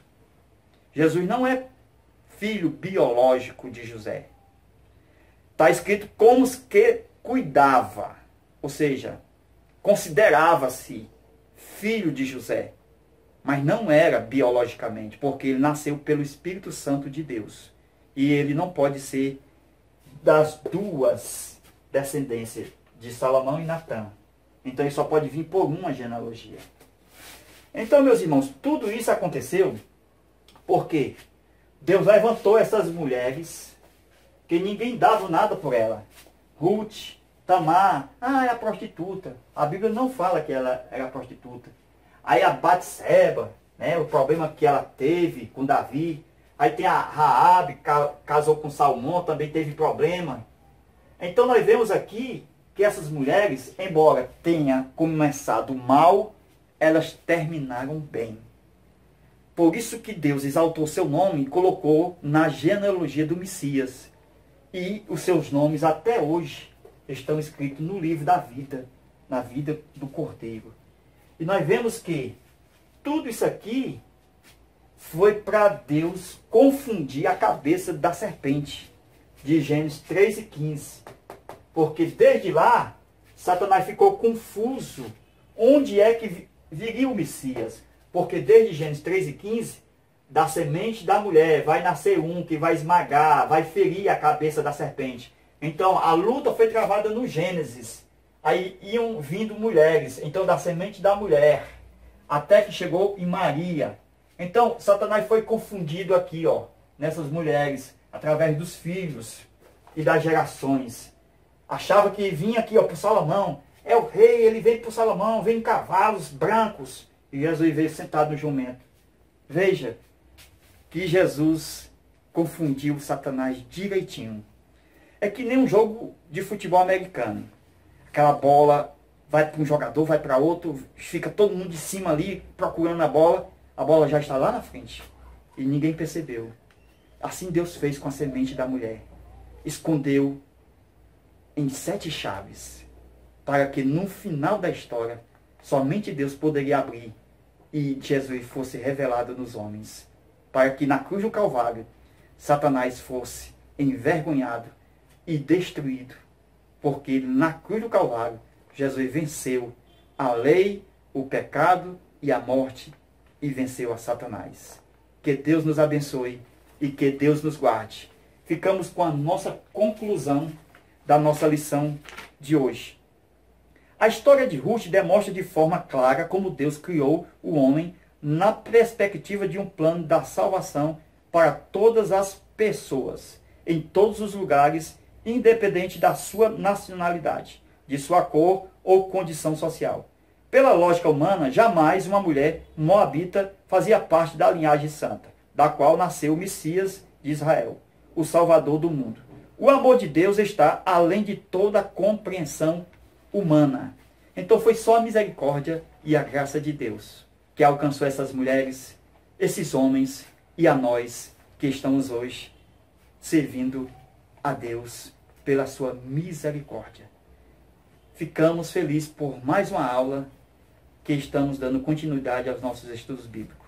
Jesus não é filho biológico de José. Está escrito como que cuidava. Ou seja, considerava-se filho de José, mas não era biologicamente, porque ele nasceu pelo Espírito Santo de Deus. E ele não pode ser das duas descendências, de Salomão e Natã. Então ele só pode vir por uma genealogia. Então, meus irmãos, tudo isso aconteceu porque Deus levantou essas mulheres que ninguém dava nada por ela. Ruth, Tamar, é a prostituta. A Bíblia não fala que ela era prostituta. Aí a Batseba, né, o problema que ela teve com Davi. Aí tem a Raabe, casou com Salmão, também teve problema. Então nós vemos aqui que essas mulheres, embora tenha começado mal, elas terminaram bem. Por isso que Deus exaltou seu nome e colocou na genealogia do Messias. E os seus nomes até hoje estão escritos no livro da vida, na vida do Cordeiro. E nós vemos que tudo isso aqui foi para Deus confundir a cabeça da serpente, de Gênesis 3:15. Porque desde lá, Satanás ficou confuso. Onde é que viria o Messias? Porque desde Gênesis 3:15, da semente da mulher vai nascer um que vai esmagar, vai ferir a cabeça da serpente. Então a luta foi travada no Gênesis. Aí iam vindo mulheres, então da semente da mulher, até que chegou em Maria. Então Satanás foi confundido aqui, nessas mulheres, através dos filhos e das gerações. Achava que vinha aqui, por Salomão. É o rei, ele vem por Salomão, vem em cavalos brancos. E Jesus veio sentado no jumento. Veja que Jesus confundiu Satanás direitinho. É que nem um jogo de futebol americano. Aquela bola vai para um jogador, vai para outro, fica todo mundo de cima ali procurando a bola já está lá na frente. E ninguém percebeu. Assim Deus fez com a semente da mulher. Escondeu em 7 chaves, para que no final da história, somente Deus poderia abrir e Jesus fosse revelado nos homens. Para que na cruz do Calvário, Satanás fosse envergonhado e destruído. Porque na cruz do Calvário, Jesus venceu a lei, o pecado e a morte e venceu a Satanás. Que Deus nos abençoe e que Deus nos guarde. Ficamos com a nossa conclusão da nossa lição de hoje. A história de Ruth demonstra de forma clara como Deus criou o homem na perspectiva de um plano da salvação para todas as pessoas, em todos os lugares, independente da sua nacionalidade, de sua cor ou condição social. Pela lógica humana, jamais uma mulher moabita fazia parte da linhagem santa, da qual nasceu o Messias de Israel, o Salvador do mundo. O amor de Deus está além de toda a compreensão humana. Então foi só a misericórdia e a graça de Deus que alcançou essas mulheres, esses homens e a nós que estamos hoje servindo a Deus pela sua misericórdia. Ficamos felizes por mais uma aula que estamos dando continuidade aos nossos estudos bíblicos.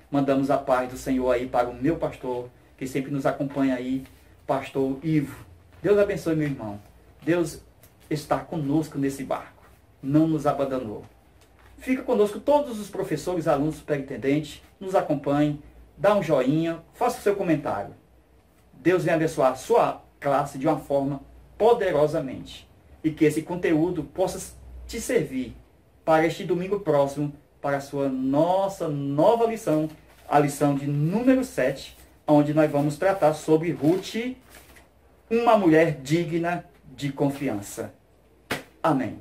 Mandamos a paz do Senhor aí para o meu pastor, que sempre nos acompanha aí, pastor Ivo. Deus abençoe, meu irmão. Deus está conosco nesse barco. Não nos abandonou. Fica conosco todos os professores, alunos, superintendentes. Nos acompanhem. Dá um joinha. Faça o seu comentário. Deus venha abençoar a sua classe de uma forma poderosamente. E que esse conteúdo possa te servir para este domingo próximo, para a nossa nova lição, a lição de número 7, onde nós vamos tratar sobre Ruth, uma mulher digna de confiança. Amém.